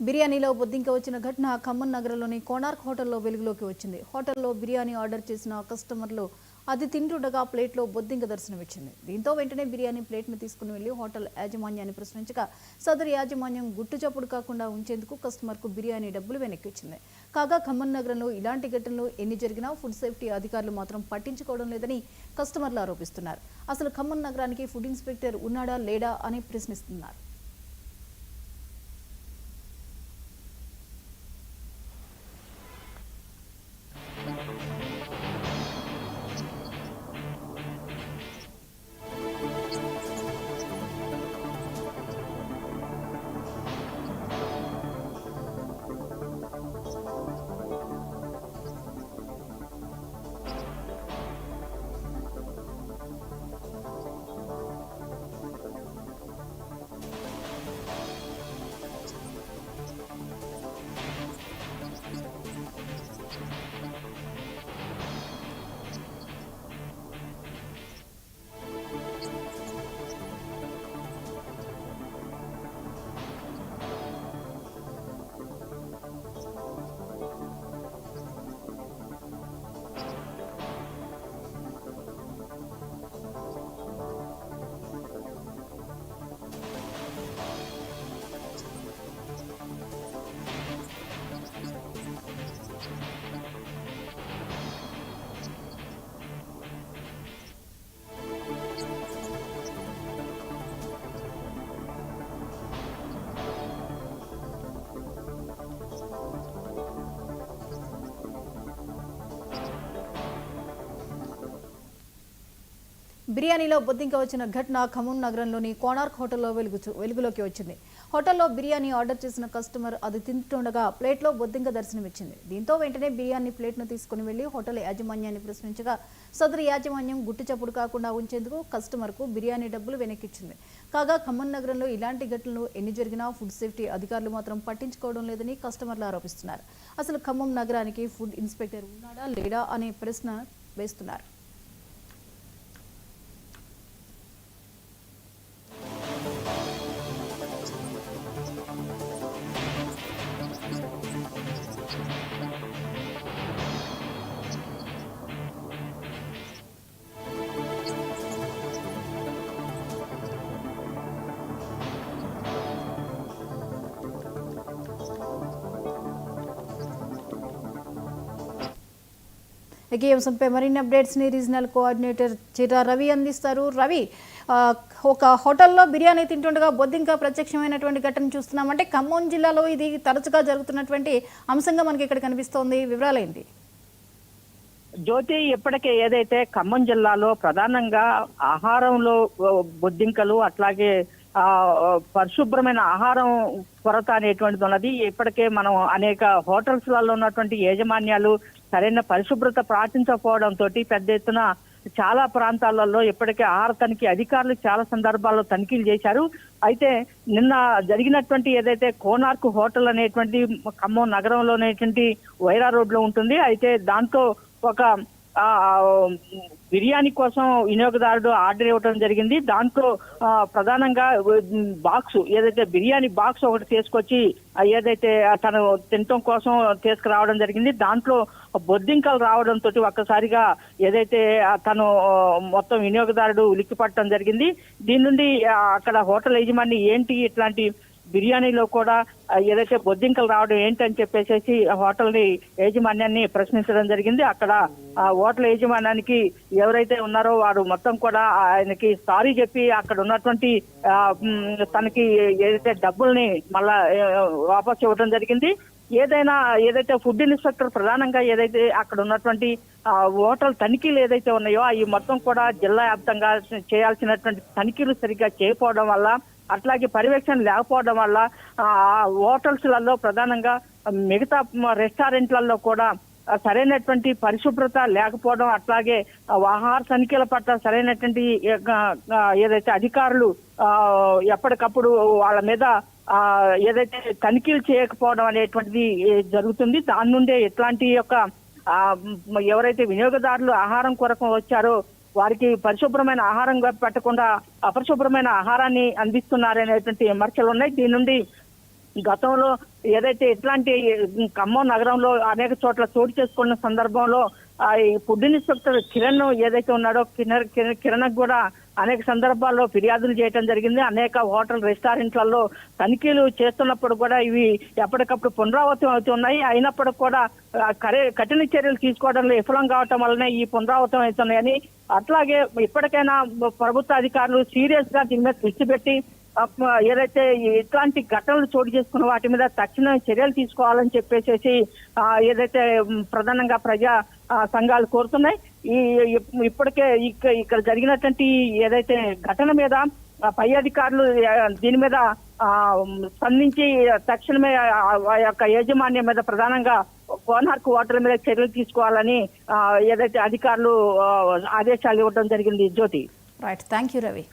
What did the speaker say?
బిర్యానీలో బొద్దింక వచ్చిన ఘటన ఖమ్మం నగరంలోని కోనార్క్ హోటల్లో వెలుగులోకి వచ్చింది. హోటల్లో బిర్యానీ ఆర్డర్ చేసిన కస్టమర్లు అది తింటుండగా ప్లేట్లో బొద్దింక దర్శనమిచ్చింది. దీంతో వెంటనే బిర్యానీ ప్లేట్ను తీసుకుని వెళ్లి హోటల్ యాజమాన్యాన్ని ప్రశ్నించగా సదరు యాజమాన్యం గుట్టుచప్పుడు కాకుండా ఉంచేందుకు కస్టమర్కు బిర్యానీ డబ్బులు వెనక్కిచ్చింది. కాగా ఖమ్మం నగరంలో ఇలాంటి ఘటనలు ఎన్ని జరిగినా ఫుడ్ సేఫ్టీ అధికారులు మాత్రం పట్టించుకోవడం లేదని కస్టమర్లు ఆరోపిస్తున్నారు. అసలు ఖమ్మం నగరానికి ఫుడ్ ఇన్స్పెక్టర్ ఉన్నాడా లేడా అని ప్రశ్నిస్తున్నారు. బిర్యానీలో బొద్దింక వచ్చిన ఘటన ఖమ్మం నగరంలోని కోనార్క్ హోటల్లో వెలుగులోకి వచ్చింది. హోటల్లో బిర్యానీ ఆర్డర్ చేసిన కస్టమర్ అది తింటుండగా ప్లేట్లో బొద్దింక దర్శనమిచ్చింది. దీంతో వెంటనే బిర్యానీ ప్లేట్ను తీసుకుని వెళ్లి హోటల్ యాజమాన్యాన్ని ప్రశ్నించగా సదరు యాజమాన్యం గుట్టుచప్పుడు కాకుండా ఉంచేందుకు కస్టమర్కు బిర్యానీ డబ్బులు వెనక్కిచ్చింది. కాగా ఖమ్మం నగరంలో ఇలాంటి ఘటనలు ఎన్ని జరిగినా ఫుడ్ సేఫ్టీ అధికారులు మాత్రం పట్టించుకోవడం లేదని కస్టమర్లు ఆరోపిస్తున్నారు. అసలు ఖమ్మం నగరానికి ఫుడ్ ఇన్స్పెక్టర్ ఉన్నాడా లేడా అనే ప్రశ్న వేస్తున్నారు. ఈ అంశంపై మరిన్ని అప్డేట్స్ ని రీజనల్ కోఆర్డినేటర్ చిరా రవి అందిస్తారు. రవి, ఒక హోటల్లో బిర్యానీ తింటుండగా బొద్దింక ప్రత్యక్షమైనటువంటి ఘటన చూస్తున్నాం. అంటే ఖమ్మం జిల్లాలో ఇది తరచుగా జరుగుతున్నటువంటి అంశంగా మనకి ఇక్కడ కనిపిస్తోంది. వివరాలు ఏంటి? జ్యోతి, ఇప్పటికే ఏదైతే ఖమ్మం జిల్లాలో ప్రధానంగా ఆహారంలో బొద్దింకలు అట్లాగే పరిశుభ్రమైన ఆహారం కొరత అనేటువంటిది ఉన్నది. ఇప్పటికే మనం అనేక హోటల్స్ లలో ఉన్నటువంటి యాజమాన్యాలు సరైన పరిశుభ్రత పాటించకపోవడంతో పెద్ద ఎత్తున చాలా ప్రాంతాలలో ఇప్పటికే ఆహార తనిఖీ అధికారులు చాలా సందర్భాల్లో తనిఖీలు చేశారు. అయితే నిన్న జరిగినటువంటి ఏదైతే కోనార్క్ హోటల్ అనేటువంటి ఖమ్మం నగరంలోనేటువంటి వైరా రోడ్ లో ఉంటుంది. అయితే దాంతో ఒక బిర్యానీ కోసం వినియోగదారుడు ఆర్డర్ ఇవ్వడం జరిగింది. దాంట్లో ప్రధానంగా బాక్స్ ఏదైతే బిర్యానీ బాక్స్ ఒకటి తీసుకొచ్చి ఏదైతే తను తినటం కోసం తీసుకురావడం జరిగింది. దాంట్లో బొద్దింకలు రావడంతో ఒక్కసారిగా ఏదైతే తను మొత్తం వినియోగదారుడు ఉలిక్కిపడటం జరిగింది. దీని నుండి అక్కడ హోటల్ యజమాని ఏంటి ఇట్లాంటి బిర్యానీలో కూడా ఏదైతే బొద్దింకలు రావడం ఏంటని చెప్పేసి హోటల్ యాజమాన్యాన్ని ప్రశ్నించడం జరిగింది. అక్కడ హోటల్ యాజమాన్యానికి ఎవరైతే ఉన్నారో వారు మొత్తం కూడా ఆయనకి సారీ చెప్పి అక్కడ ఉన్నటువంటి తనకి ఏదైతే డబ్బుల్ని మళ్ళా వాపస్ ఇవ్వడం జరిగింది. ఏదైతే ఫుడ్ ఇన్స్పెక్టర్ ప్రధానంగా ఏదైతే అక్కడ ఉన్నటువంటి హోటల్ తనిఖీలు ఏదైతే ఉన్నాయో అవి మొత్తం కూడా జిల్లా వ్యాప్తంగా చేయాల్సినటువంటి తనిఖీలు సరిగ్గా చేయకపోవడం వల్ల అట్లాగే పర్యవేక్షణ లేకపోవడం వల్ల హోటల్స్ లలో ప్రధానంగా మిగతా రెస్టారెంట్లలో కూడా సరైనటువంటి పరిశుభ్రత లేకపోవడం అట్లాగే ఆహార తనిఖీల పట్ల సరైనటువంటి ఏదైతే అధికారులు ఎప్పటికప్పుడు వాళ్ళ మీద ఏదైతే తనిఖీలు చేయకపోవడం అనేటువంటిది జరుగుతుంది. దాని నుండే ఇట్లాంటి ఎవరైతే వినియోగదారులు ఆహారం కొరకు వచ్చారో వారికి పరిశుభ్రమైన ఆహారం పెట్టకుండా అపరిశుభ్రమైన ఆహారాన్ని అందిస్తున్నారనేటువంటి విమర్శలు ఉన్నాయి. దీని నుండి గతంలో ఏదైతే ఇట్లాంటి ఖమ్మం నగరంలో అనేక చోట్ల చోటు చేసుకున్న సందర్భంలో ఈ ఫుడ్ ఇన్స్పెక్టర్ కిరణ్ ఏదైతే ఉన్నాడో కిరణ్ కూడా అనేక సందర్భాల్లో ఫిర్యాదులు చేయడం జరిగింది. అనేక హోటల్ రెస్టారెంట్లలో తనిఖీలు చేస్తున్నప్పుడు కూడా ఇవి ఎప్పటికప్పుడు పునరావృతం అవుతున్నాయి. అయినప్పటికీ కూడా కఠిన చర్యలు తీసుకోవడంలో విఫలం కావటం వల్లనే ఈ పునరావృతం అవుతున్నాయని, అట్లాగే ఇప్పటికైనా ప్రభుత్వ అధికారులు సీరియస్ గా దీని మీద దృష్టి పెట్టి ఏదైతే ఇట్లాంటి ఘటనలు చోటు చేసుకున్న వాటి మీద తక్షణ చర్యలు తీసుకోవాలని చెప్పేసి ఏదైతే ప్రధానంగా ప్రజా సంఘాలు కోరుతున్నాయి. ఇప్పటికే ఇక్కడ జరిగినటువంటి ఏదైతే ఘటన మీద పై అధికారులు దీని మీద స్పందించి తక్షణమే ఆ యొక్క యాజమాన్యం మీద ప్రధానంగా కోనార్క్ వాటర్ మీద చర్యలు తీసుకోవాలని ఏదైతే అధికారులు ఆదేశాలు ఇవ్వడం జరిగింది. Jyoti. Right, thank you Ravi.